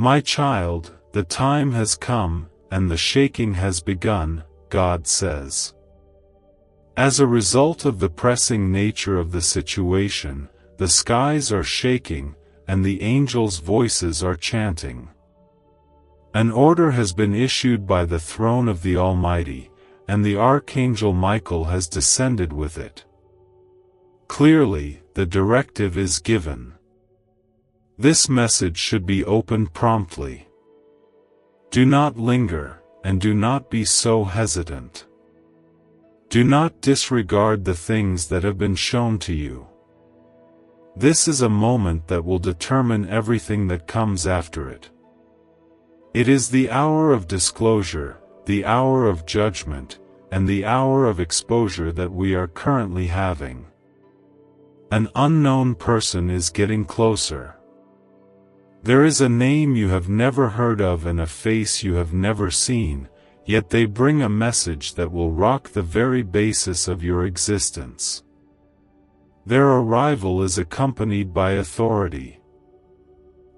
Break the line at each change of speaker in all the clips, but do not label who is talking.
My child, the time has come, and the shaking has begun, God says. As a result of the pressing nature of the situation, the skies are shaking, and the angels' voices are chanting. An order has been issued by the throne of the Almighty, and the Archangel Michael has descended with it. Clearly, the directive is given. This message should be opened promptly. Do not linger, and do not be so hesitant. Do not disregard the things that have been shown to you. This is a moment that will determine everything that comes after it. It is the hour of disclosure, the hour of judgment, and the hour of exposure that we are currently having. An unknown person is getting closer. There is a name you have never heard of and a face you have never seen, yet they bring a message that will rock the very basis of your existence. Their arrival is accompanied by authority.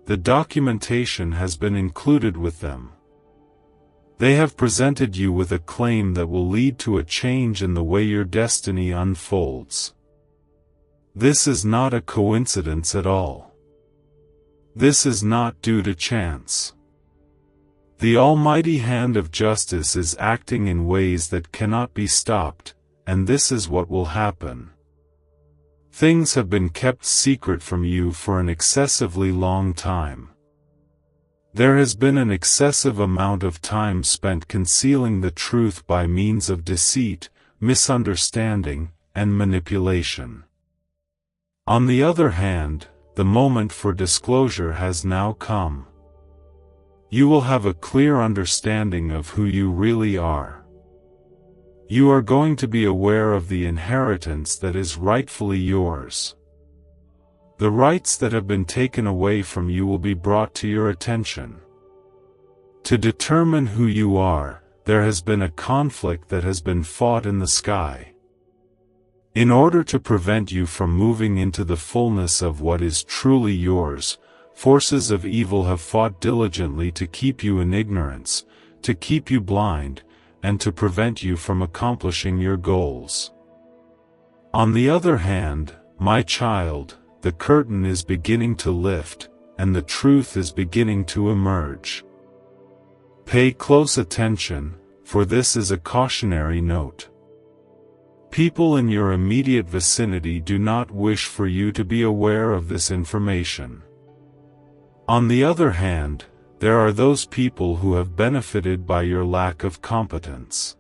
The documentation has been included with them. They have presented you with a claim that will lead to a change in the way your destiny unfolds. This is not a coincidence at all. This is not due to chance. The almighty hand of justice is acting in ways that cannot be stopped, and this is what will happen. Things have been kept secret from you for an excessively long time. There has been an excessive amount of time spent concealing the truth by means of deceit, misunderstanding, and manipulation. On the other hand, the moment for disclosure has now come. You will have a clear understanding of who you really are. You are going to be aware of the inheritance that is rightfully yours. The rights that have been taken away from you will be brought to your attention. To determine who you are, there has been a conflict that has been fought in the sky. In order to prevent you from moving into the fullness of what is truly yours, forces of evil have fought diligently to keep you in ignorance, to keep you blind, and to prevent you from accomplishing your goals. On the other hand, my child, the curtain is beginning to lift, and the truth is beginning to emerge. Pay close attention, for this is a cautionary note. People in your immediate vicinity do not wish for you to be aware of this information. On the other hand, there are those people who have benefited by your lack of competence.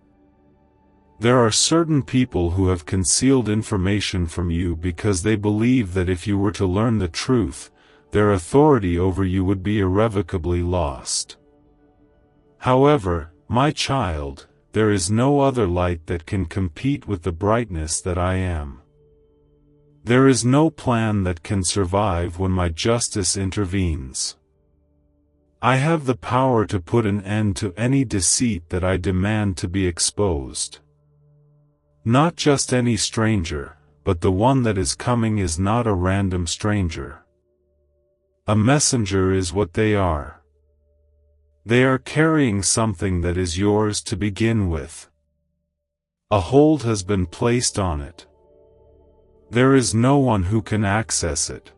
There are certain people who have concealed information from you because they believe that if you were to learn the truth, their authority over you would be irrevocably lost. However, my child, there is no other light that can compete with the brightness that I am. There is no plan that can survive when my justice intervenes. I have the power to put an end to any deceit that I demand to be exposed. Not just any stranger, but the one that is coming is not a random stranger. A messenger is what they are. They are carrying something that is yours to begin with. A hold has been placed on it. There is no one who can access it.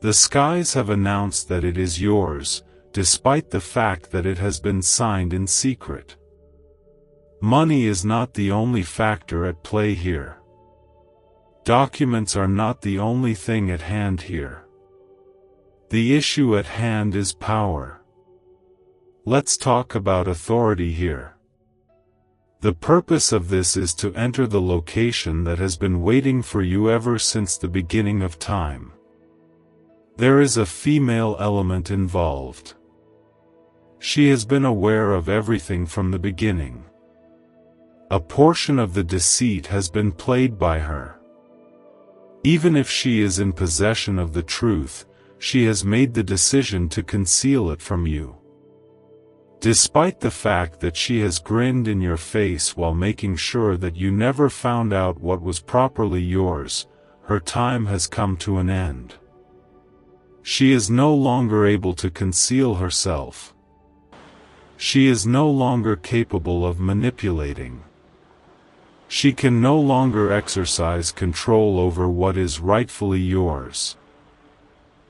The skies have announced that it is yours, despite the fact that it has been signed in secret. Money is not the only factor at play here. Documents are not the only thing at hand here. The issue at hand is power. Let's talk about authority here. The purpose of this is to enter the location that has been waiting for you ever since the beginning of time. There is a female element involved. She has been aware of everything from the beginning. A portion of the deceit has been played by her. Even if she is in possession of the truth, she has made the decision to conceal it from you. Despite the fact that she has grinned in your face while making sure that you never found out what was properly yours, her time has come to an end. She is no longer able to conceal herself. She is no longer capable of manipulating. She can no longer exercise control over what is rightfully yours.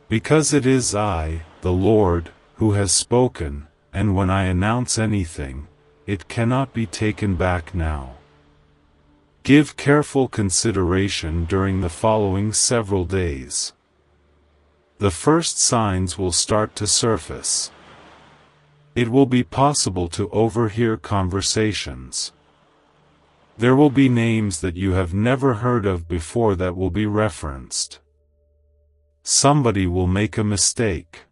Because it is I, the Lord, who has spoken, and when I announce anything, it cannot be taken back now. Give careful consideration during the following several days. The first signs will start to surface. It will be possible to overhear conversations. There will be names that you have never heard of before that will be referenced. Somebody will make a mistake.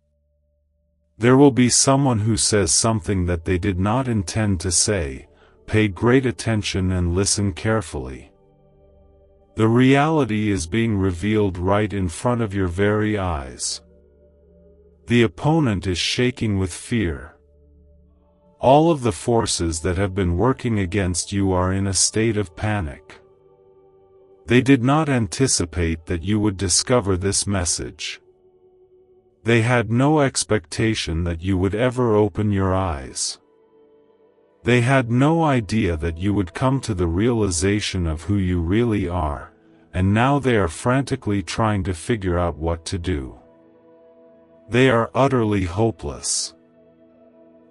There will be someone who says something that they did not intend to say. Pay great attention and listen carefully. The reality is being revealed right in front of your very eyes. The opponent is shaking with fear. All of the forces that have been working against you are in a state of panic. They did not anticipate that you would discover this message. They had no expectation that you would ever open your eyes. They had no idea that you would come to the realization of who you really are, and now they are frantically trying to figure out what to do. They are utterly hopeless.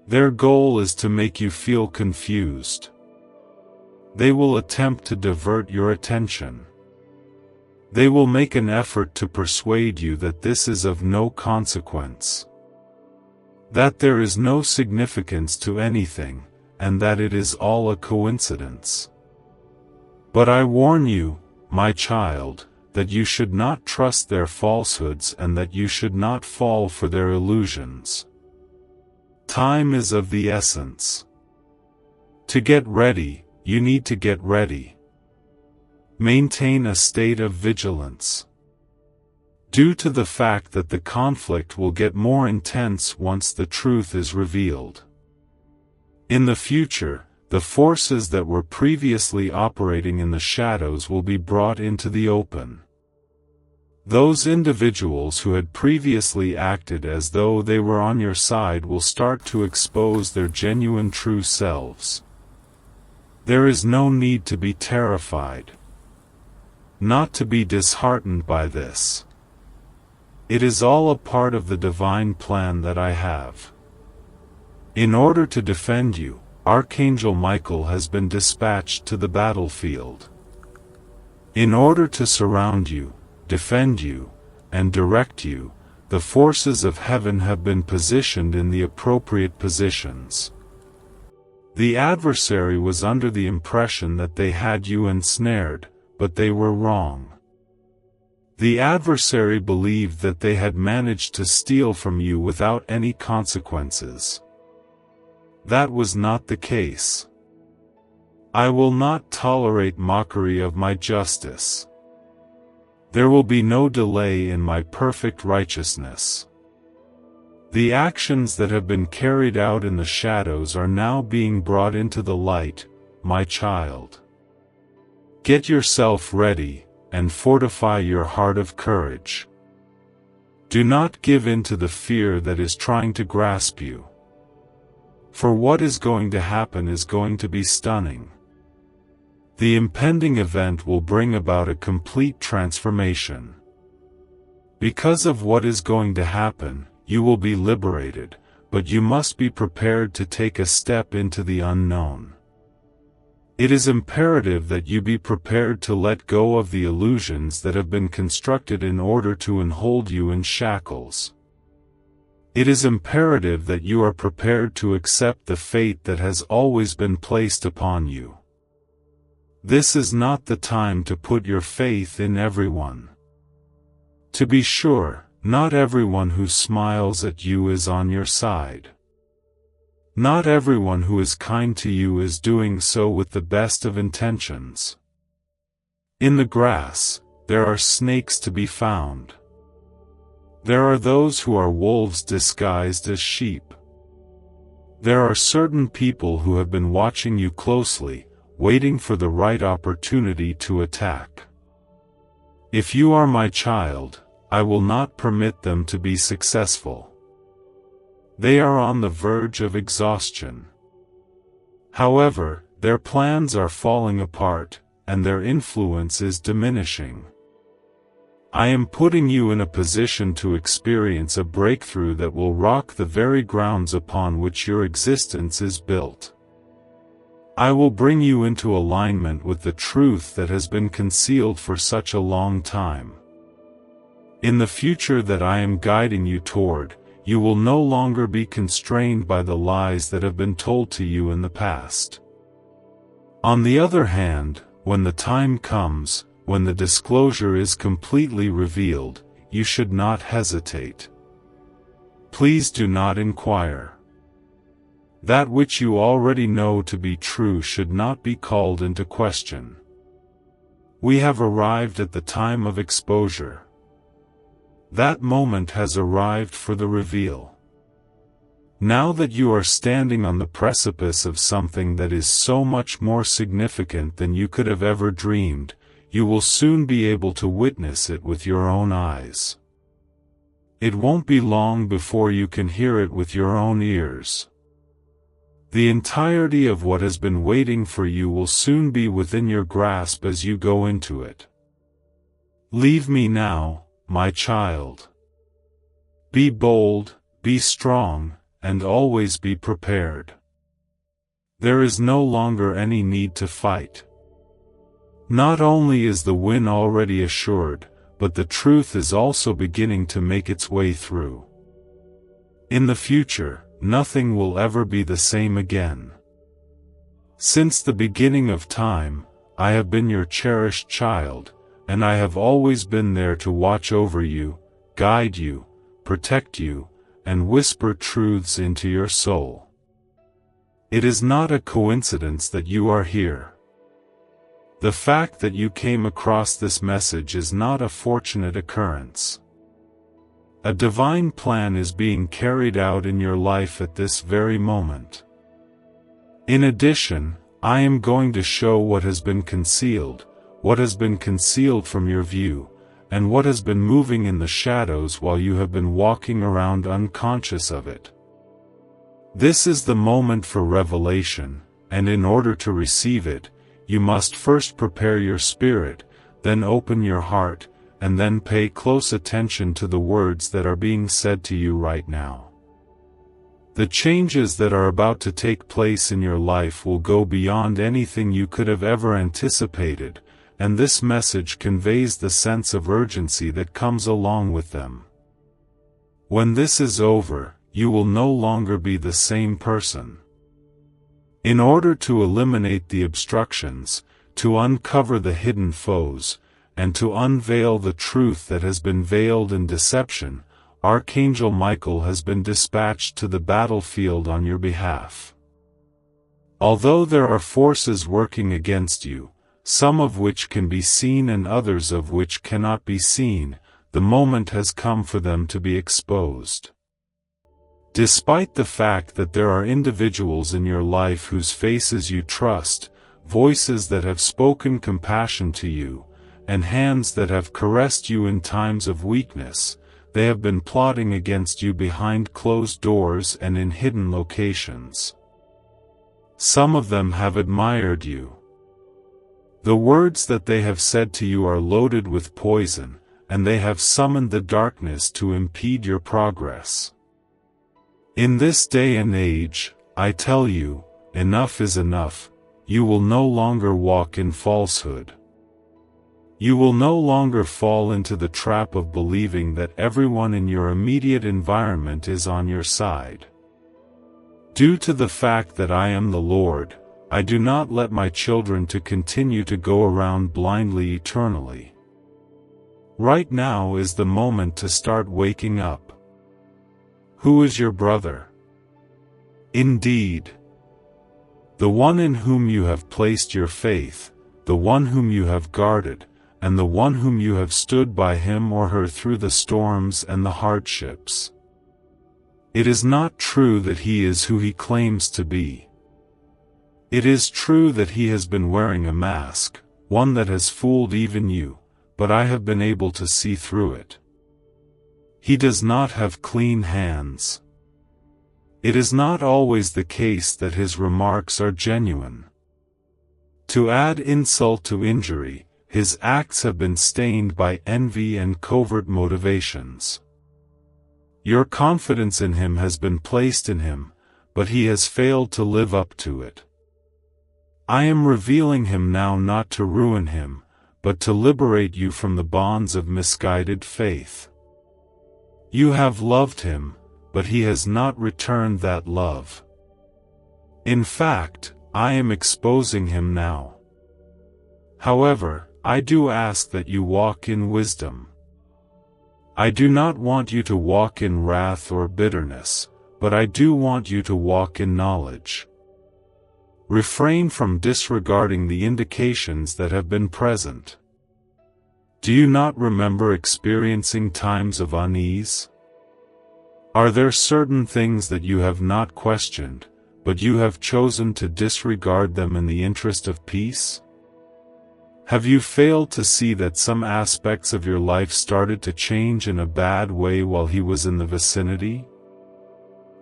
Their goal is to make you feel confused. They will attempt to divert your attention. They will make an effort to persuade you that this is of no consequence, that there is no significance to anything, and that it is all a coincidence. But I warn you, my child, that you should not trust their falsehoods and that you should not fall for their illusions. Time is of the essence. To get ready, you need to get ready. Maintain a state of vigilance. Due to the fact that the conflict will get more intense once the truth is revealed. In the future, the forces that were previously operating in the shadows will be brought into the open. Those individuals who had previously acted as though they were on your side will start to expose their genuine true selves. There is no need to be terrified. Not to be disheartened by this. It is all a part of the divine plan that I have. In order to defend you, Archangel Michael has been dispatched to the battlefield. In order to surround you, defend you, and direct you, the forces of heaven have been positioned in the appropriate positions. The adversary was under the impression that they had you ensnared, but they were wrong. The adversary believed that they had managed to steal from you without any consequences. That was not the case. I will not tolerate mockery of my justice. There will be no delay in my perfect righteousness. The actions that have been carried out in the shadows are now being brought into the light, my child. Get yourself ready, and fortify your heart of courage. Do not give in to the fear that is trying to grasp you. For what is going to happen is going to be stunning. The impending event will bring about a complete transformation. Because of what is going to happen, you will be liberated, but you must be prepared to take a step into the unknown. It is imperative that you be prepared to let go of the illusions that have been constructed in order to enhold you in shackles. It is imperative that you are prepared to accept the fate that has always been placed upon you. This is not the time to put your faith in everyone. To be sure, not everyone who smiles at you is on your side. Not everyone who is kind to you is doing so with the best of intentions. In the grass, there are snakes to be found. There are those who are wolves disguised as sheep. There are certain people who have been watching you closely, waiting for the right opportunity to attack. If you are my child, I will not permit them to be successful. They are on the verge of exhaustion. However, their plans are falling apart, and their influence is diminishing. I am putting you in a position to experience a breakthrough that will rock the very grounds upon which your existence is built. I will bring you into alignment with the truth that has been concealed for such a long time. In the future that I am guiding you toward, you will no longer be constrained by the lies that have been told to you in the past. On the other hand, when the time comes, when the disclosure is completely revealed, you should not hesitate. Please do not inquire. That which you already know to be true should not be called into question. We have arrived at the time of exposure. That moment has arrived for the reveal. Now that you are standing on the precipice of something that is so much more significant than you could have ever dreamed, you will soon be able to witness it with your own eyes. It won't be long before you can hear it with your own ears. The entirety of what has been waiting for you will soon be within your grasp as you go into it. Leave me now, my child. Be bold, be strong, and always be prepared. There is no longer any need to fight. Not only is the win already assured, but the truth is also beginning to make its way through. In the future, nothing will ever be the same again. Since the beginning of time, I have been your cherished child, and I have always been there to watch over you, guide you, protect you, and whisper truths into your soul. It is not a coincidence that you are here. The fact that you came across this message is not a fortunate occurrence. A divine plan is being carried out in your life at this very moment. In addition, I am going to show what has been concealed from your view, and what has been moving in the shadows while you have been walking around unconscious of it. This is the moment for revelation, and in order to receive it, you must first prepare your spirit, then open your heart, and then pay close attention to the words that are being said to you right now. The changes that are about to take place in your life will go beyond anything you could have ever anticipated, and this message conveys the sense of urgency that comes along with them. When this is over, you will no longer be the same person. In order to eliminate the obstructions, to uncover the hidden foes, and to unveil the truth that has been veiled in deception, Archangel Michael has been dispatched to the battlefield on your behalf. Although there are forces working against you, some of which can be seen and others of which cannot be seen, the moment has come for them to be exposed. Despite the fact that there are individuals in your life whose faces you trust, voices that have spoken compassion to you, and hands that have caressed you in times of weakness, they have been plotting against you behind closed doors and in hidden locations. Some of them have admired you. The words that they have said to you are loaded with poison, and they have summoned the darkness to impede your progress. In this day and age, I tell you, enough is enough. You will no longer walk in falsehood. You will no longer fall into the trap of believing that everyone in your immediate environment is on your side. Due to the fact that I am the Lord, I do not let my children to continue to go around blindly eternally. Right now is the moment to start waking up. Who is your brother? Indeed, the one in whom you have placed your faith, the one whom you have guarded, and the one whom you have stood by him or her through the storms and the hardships. It is not true that he is who he claims to be. It is true that he has been wearing a mask, one that has fooled even you, but I have been able to see through it. He does not have clean hands. It is not always the case that his remarks are genuine. To add insult to injury, his acts have been stained by envy and covert motivations. Your confidence in him has been placed in him, but he has failed to live up to it. I am revealing him now not to ruin him, but to liberate you from the bonds of misguided faith. You have loved him, but he has not returned that love. In fact, I am exposing him now. However, I do ask that you walk in wisdom. I do not want you to walk in wrath or bitterness, but I do want you to walk in knowledge. Refrain from disregarding the indications that have been present. Do you not remember experiencing times of unease? Are there certain things that you have not questioned, but you have chosen to disregard them in the interest of peace? Have you failed to see that some aspects of your life started to change in a bad way while he was in the vicinity?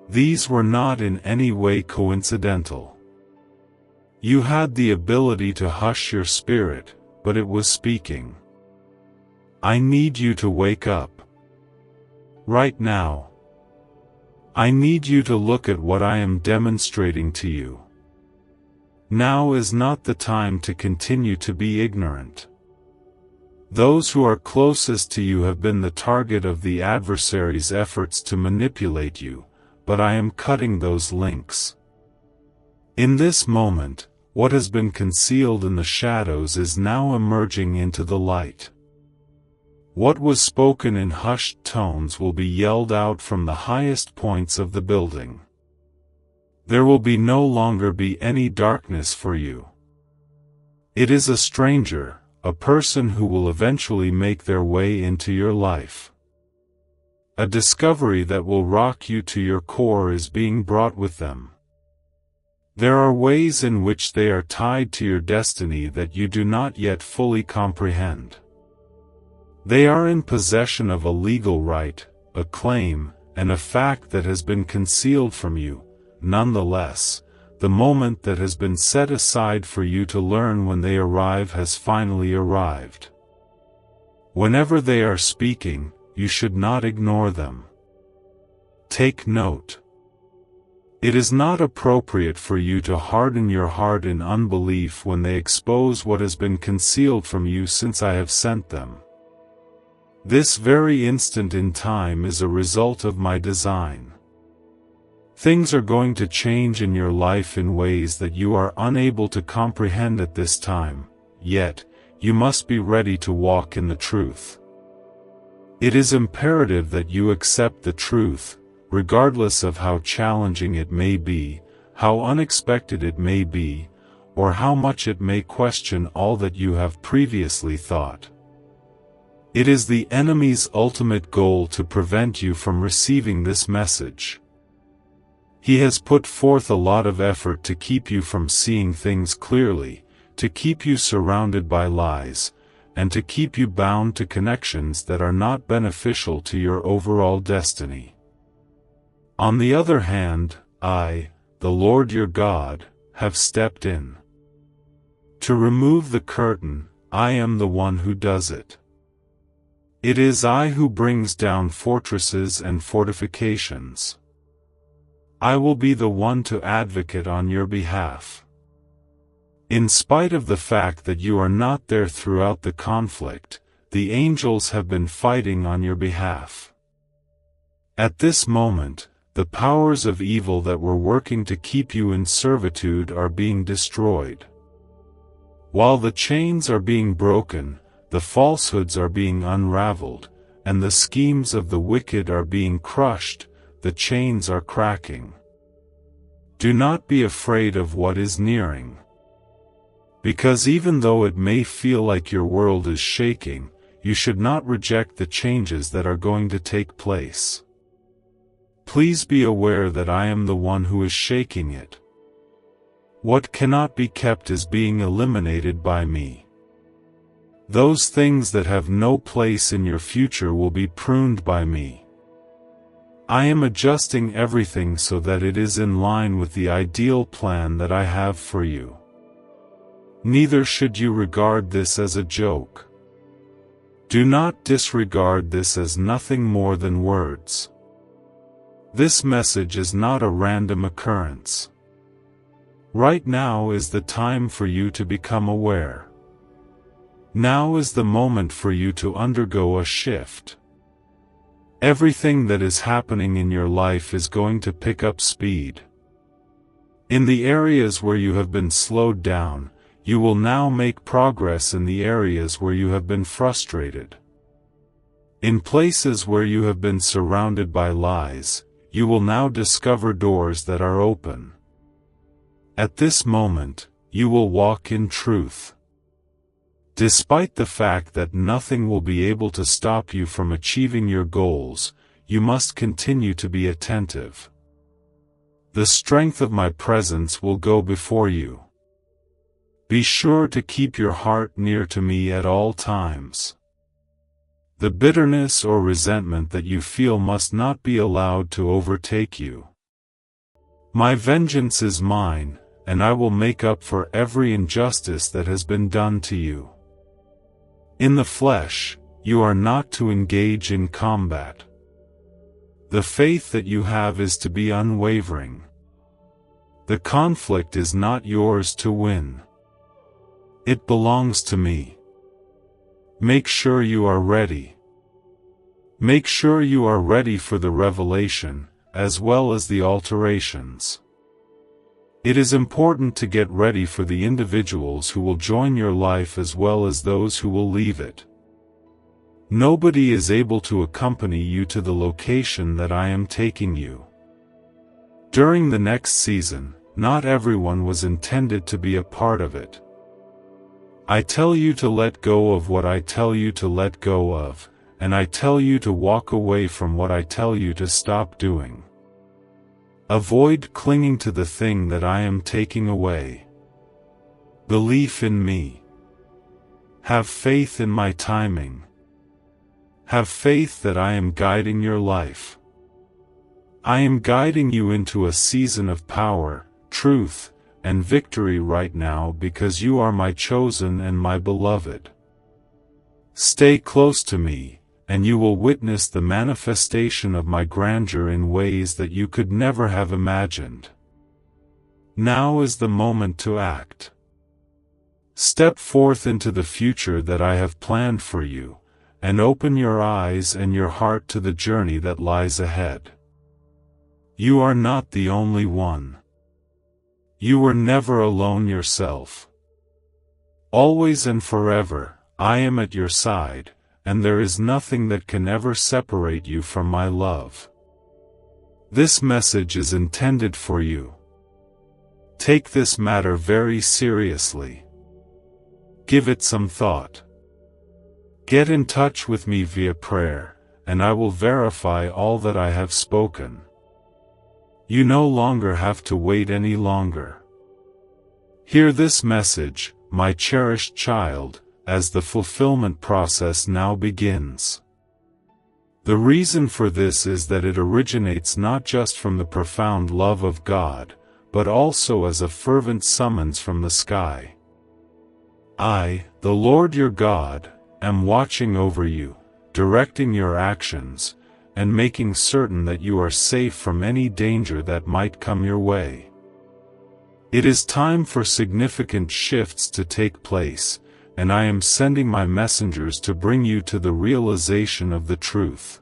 These were not in any way coincidental. You had the ability to hush your spirit, but it was speaking. I need you to wake up. Right now. I need you to look at what I am demonstrating to you. Now is not the time to continue to be ignorant. Those who are closest to you have been the target of the adversary's efforts to manipulate you, but I am cutting those links. In this moment, what has been concealed in the shadows is now emerging into the light. What was spoken in hushed tones will be yelled out from the highest points of the building. There will no longer be any darkness for you. It is a stranger, a person who will eventually make their way into your life. A discovery that will rock you to your core is being brought with them. There are ways in which they are tied to your destiny that you do not yet fully comprehend. They are in possession of a legal right, a claim, and a fact that has been concealed from you. Nonetheless, the moment that has been set aside for you to learn when they arrive has finally arrived. Whenever they are speaking, you should not ignore them. Take note. It is not appropriate for you to harden your heart in unbelief when they expose what has been concealed from you since I have sent them. This very instant in time is a result of my design. Things are going to change in your life in ways that you are unable to comprehend at this time, yet, you must be ready to walk in the truth. It is imperative that you accept the truth, regardless of how challenging it may be, how unexpected it may be, or how much it may question all that you have previously thought. It is the enemy's ultimate goal to prevent you from receiving this message. He has put forth a lot of effort to keep you from seeing things clearly, to keep you surrounded by lies, and to keep you bound to connections that are not beneficial to your overall destiny. On the other hand, I, the Lord your God, have stepped in. To remove the curtain, I am the one who does it. It is I who brings down fortresses and fortifications. I will be the one to advocate on your behalf. In spite of the fact that you are not there throughout the conflict, the angels have been fighting on your behalf. At this moment, the powers of evil that were working to keep you in servitude are being destroyed. While the chains are being broken, the falsehoods are being unraveled, and the schemes of the wicked are being crushed, the chains are cracking. Do not be afraid of what is nearing. Because even though it may feel like your world is shaking, you should not reject the changes that are going to take place. Please be aware that I am the one who is shaking it. What cannot be kept is being eliminated by me. Those things that have no place in your future will be pruned by me. I am adjusting everything so that it is in line with the ideal plan that I have for you. Neither should you regard this as a joke. Do not disregard this as nothing more than words. This message is not a random occurrence. Right now is the time for you to become aware. Now is the moment for you to undergo a shift. Everything that is happening in your life is going to pick up speed. In the areas where you have been slowed down, you will now make progress in the areas where you have been frustrated. In places where you have been surrounded by lies, you will now discover doors that are open. At this moment, you will walk in truth. Despite the fact that nothing will be able to stop you from achieving your goals, you must continue to be attentive. The strength of my presence will go before you. Be sure to keep your heart near to me at all times. The bitterness or resentment that you feel must not be allowed to overtake you. My vengeance is mine, and I will make up for every injustice that has been done to you. In the flesh, you are not to engage in combat. The faith that you have is to be unwavering. The conflict is not yours to win. It belongs to me. Make sure you are ready. Make sure you are ready for the revelation, as well as the alterations. It is important to get ready for the individuals who will join your life as well as those who will leave it. Nobody is able to accompany you to the location that I am taking you. During the next season, not everyone was intended to be a part of it. I tell you to let go of what I tell you to let go of, and I tell you to walk away from what I tell you to stop doing. Avoid clinging to the thing that I am taking away. Belief in me. Have faith in my timing. Have faith that I am guiding your life. I am guiding you into a season of power, truth, and victory right now because you are my chosen and my beloved. Stay close to me, and you will witness the manifestation of my grandeur in ways that you could never have imagined. Now is the moment to act. Step forth into the future that I have planned for you, and open your eyes and your heart to the journey that lies ahead. You are not the only one. You were never alone yourself. Always and forever, I am at your side, and there is nothing that can ever separate you from my love. This message is intended for you. Take this matter very seriously. Give it some thought. Get in touch with me via prayer, and I will verify all that I have spoken. You no longer have to wait any longer. Hear this message, my cherished child, as the fulfillment process now begins. The reason for this is that it originates not just from the profound love of God, but also as a fervent summons from the sky. I, the Lord your God, am watching over you, directing your actions, and making certain that you are safe from any danger that might come your way. It is time for significant shifts to take place, and I am sending my messengers to bring you to the realization of the truth.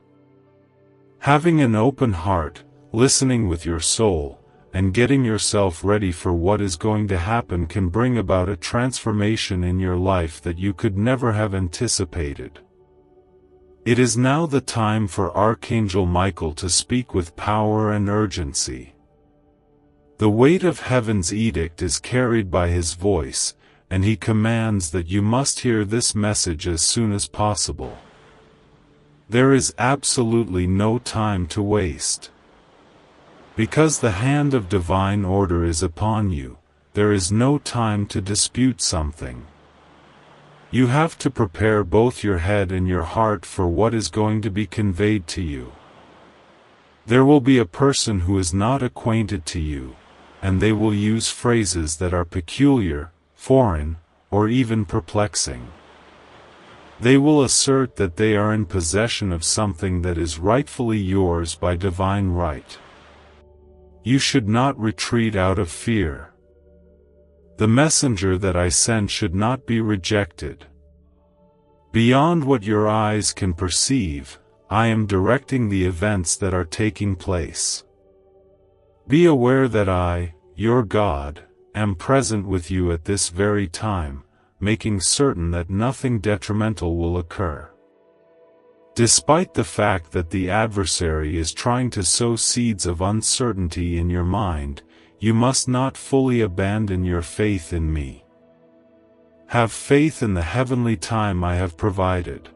Having an open heart, listening with your soul, and getting yourself ready for what is going to happen can bring about a transformation in your life that you could never have anticipated. It is now the time for Archangel Michael to speak with power and urgency. The weight of heaven's edict is carried by his voice, and he commands that you must hear this message as soon as possible. There is absolutely no time to waste. Because the hand of divine order is upon you, there is no time to dispute something. You have to prepare both your head and your heart for what is going to be conveyed to you. There will be a person who is not acquainted to you, and they will use phrases that are peculiar, foreign, or even perplexing. They will assert that they are in possession of something that is rightfully yours by divine right. You should not retreat out of fear. The messenger that I send should not be rejected. Beyond what your eyes can perceive, I am directing the events that are taking place. Be aware that I, your God, am present with you at this very time, making certain that nothing detrimental will occur. Despite the fact that the adversary is trying to sow seeds of uncertainty in your mind, you must not fully abandon your faith in me. Have faith in the heavenly time I have provided.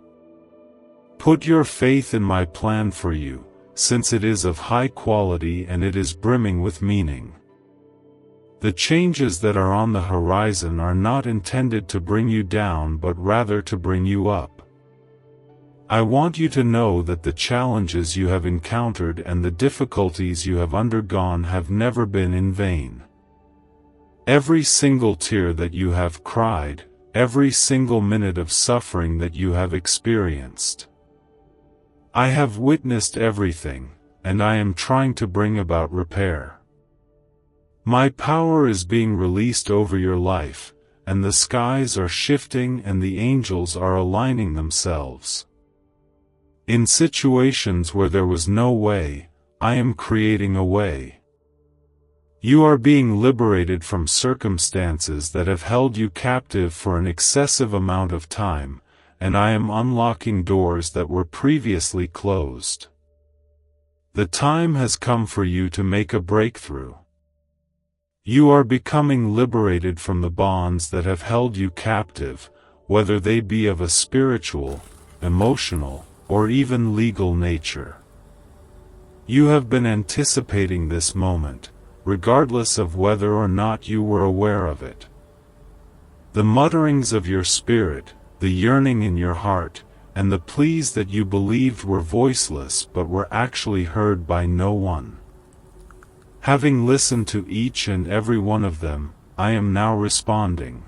Put your faith in my plan for you, since it is of high quality and it is brimming with meaning. The changes that are on the horizon are not intended to bring you down but rather to bring you up. I want you to know that the challenges you have encountered and the difficulties you have undergone have never been in vain. Every single tear that you have cried, every single minute of suffering that you have experienced. I have witnessed everything, and I am trying to bring about repair. My power is being released over your life, and the skies are shifting and the angels are aligning themselves. In situations where there was no way, I am creating a way. You are being liberated from circumstances that have held you captive for an excessive amount of time, and I am unlocking doors that were previously closed. The time has come for you to make a breakthrough. You are becoming liberated from the bonds that have held you captive, whether they be of a spiritual, emotional, or even legal nature. You have been anticipating this moment, regardless of whether or not you were aware of it. The mutterings of your spirit, the yearning in your heart, and the pleas that you believed were voiceless but were actually heard by no one. Having listened to each and every one of them, I am now responding.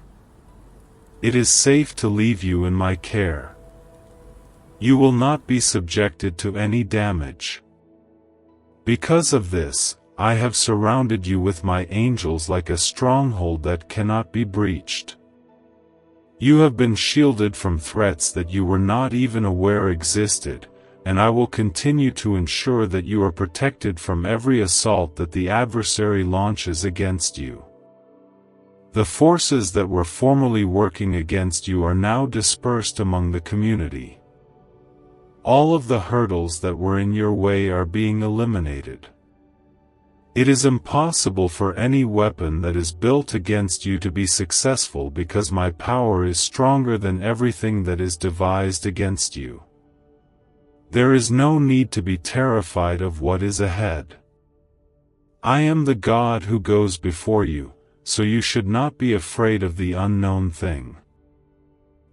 It is safe to leave you in my care. You will not be subjected to any damage. Because of this, I have surrounded you with my angels like a stronghold that cannot be breached. You have been shielded from threats that you were not even aware existed, and I will continue to ensure that you are protected from every assault that the adversary launches against you. The forces that were formerly working against you are now dispersed among the community. All of the hurdles that were in your way are being eliminated. It is impossible for any weapon that is built against you to be successful because my power is stronger than everything that is devised against you. There is no need to be terrified of what is ahead. I am the God who goes before you, so you should not be afraid of the unknown thing.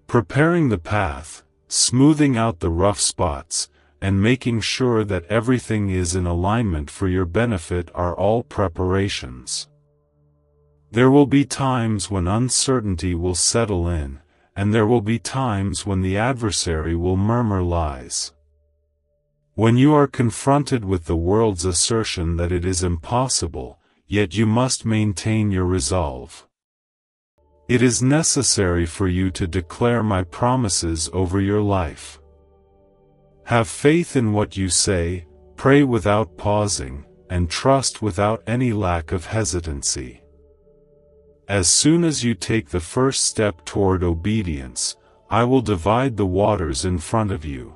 Preparing the path, smoothing out the rough spots, and making sure that everything is in alignment for your benefit are all preparations. There will be times when uncertainty will settle in, and there will be times when the adversary will murmur lies. When you are confronted with the world's assertion that it is impossible, yet you must maintain your resolve. It is necessary for you to declare my promises over your life. Have faith in what you say, pray without pausing, and trust without any lack of hesitancy. As soon as you take the first step toward obedience, I will divide the waters in front of you.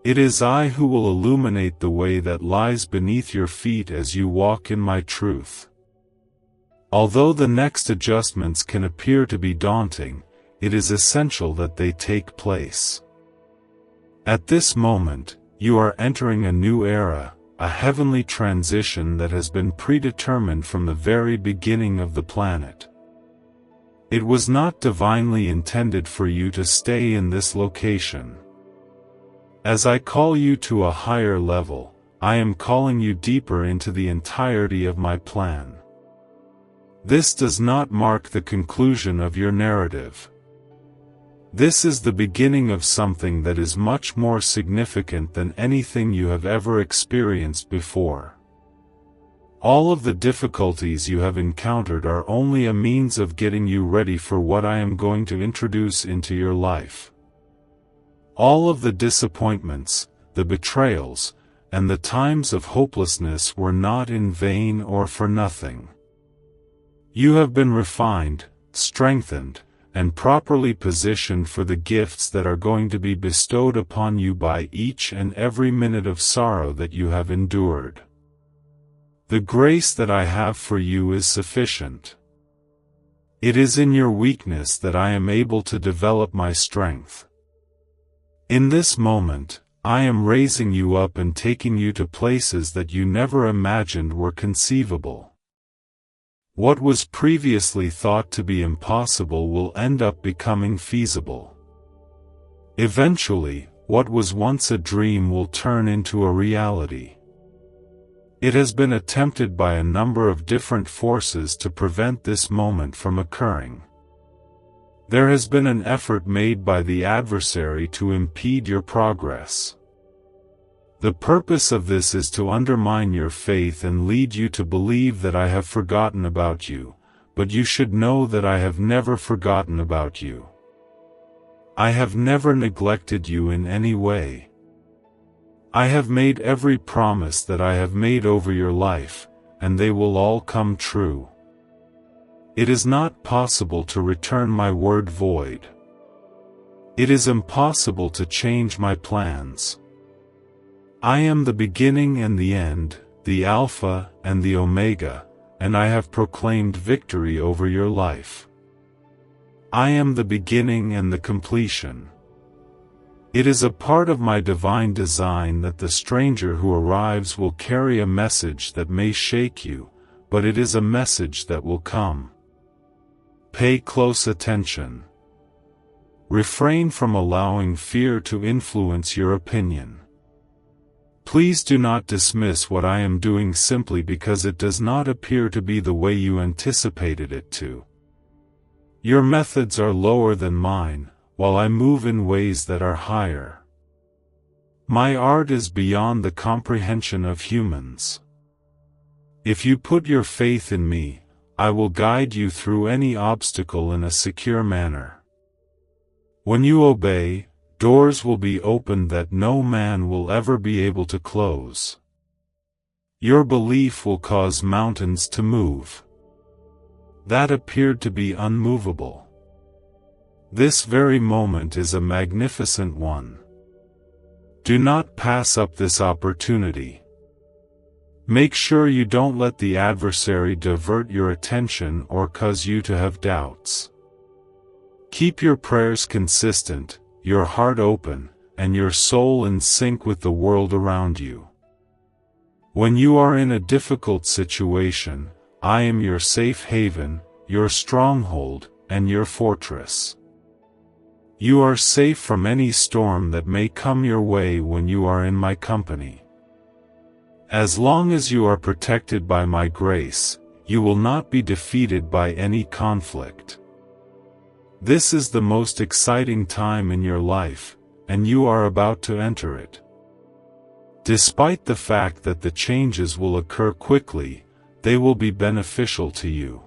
It is I who will illuminate the way that lies beneath your feet as you walk in my truth. Although the next adjustments can appear to be daunting, it is essential that they take place. At this moment, you are entering a new era, a heavenly transition that has been predetermined from the very beginning of the planet. It was not divinely intended for you to stay in this location. As I call you to a higher level, I am calling you deeper into the entirety of my plan. This does not mark the conclusion of your narrative. This is the beginning of something that is much more significant than anything you have ever experienced before. All of the difficulties you have encountered are only a means of getting you ready for what I am going to introduce into your life. All of the disappointments, the betrayals, and the times of hopelessness were not in vain or for nothing. You have been refined, strengthened, and properly positioned for the gifts that are going to be bestowed upon you by each and every minute of sorrow that you have endured. The grace that I have for you is sufficient. It is in your weakness that I am able to develop my strength. In this moment, I am raising you up and taking you to places that you never imagined were conceivable. What was previously thought to be impossible will end up becoming feasible. Eventually, what was once a dream will turn into a reality. It has been attempted by a number of different forces to prevent this moment from occurring. There has been an effort made by the adversary to impede your progress. The purpose of this is to undermine your faith and lead you to believe that I have forgotten about you, but you should know that I have never forgotten about you. I have never neglected you in any way. I have made every promise that I have made over your life, and they will all come true. It is not possible to return my word void. It is impossible to change my plans. I am the beginning and the end, the Alpha and the Omega, and I have proclaimed victory over your life. I am the beginning and the completion. It is a part of my divine design that the stranger who arrives will carry a message that may shake you, but it is a message that will come. Pay close attention. Refrain from allowing fear to influence your opinion. Please do not dismiss what I am doing simply because it does not appear to be the way you anticipated it to. Your methods are lower than mine, while I move in ways that are higher. My art is beyond the comprehension of humans. If you put your faith in me, I will guide you through any obstacle in a secure manner. When you obey, doors will be opened that no man will ever be able to close. Your belief will cause mountains to move that appeared to be unmovable. This very moment is a magnificent one. Do not pass up this opportunity. Make sure you don't let the adversary divert your attention or cause you to have doubts. Keep your prayers consistent, your heart open, and your soul in sync with the world around you. When you are in a difficult situation, I am your safe haven, your stronghold, and your fortress. You are safe from any storm that may come your way when you are in my company. As long as you are protected by my grace, you will not be defeated by any conflict. This is the most exciting time in your life, and you are about to enter it. Despite the fact that the changes will occur quickly, they will be beneficial to you.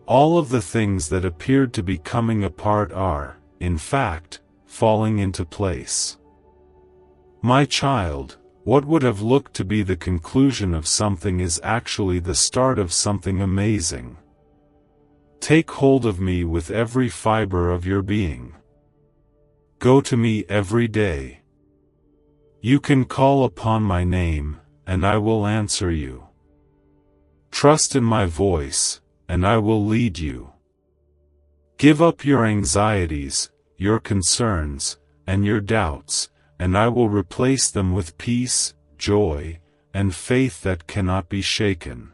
All of the things that appeared to be coming apart are, in fact, falling into place. My child, what would have looked to be the conclusion of something is actually the start of something amazing. Take hold of me with every fiber of your being. Go to me every day. You can call upon my name, and I will answer you. Trust in my voice, and I will lead you. Give up your anxieties, your concerns, and your doubts, and I will replace them with peace, joy, and faith that cannot be shaken.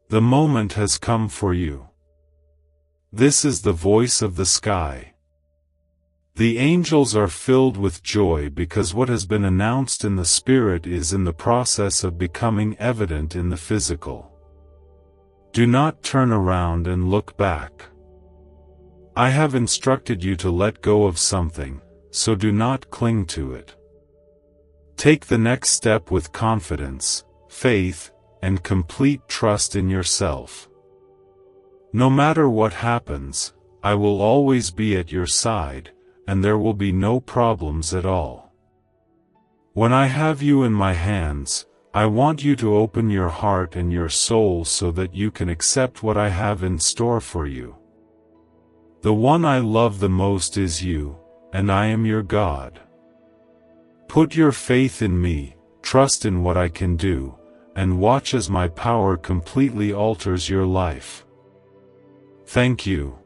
The moment has come for you. This is the voice of the sky. The angels are filled with joy because what has been announced in the spirit is in the process of becoming evident in the physical. Do not turn around and look back. I have instructed you to let go of something, so do not cling to it. Take the next step with confidence, faith, and complete trust in yourself. No matter what happens, I will always be at your side, and there will be no problems at all. When I have you in my hands, I want you to open your heart and your soul so that you can accept what I have in store for you. The one I love the most is you, and I am your God. Put your faith in me, trust in what I can do, and watch as my power completely alters your life. Thank you.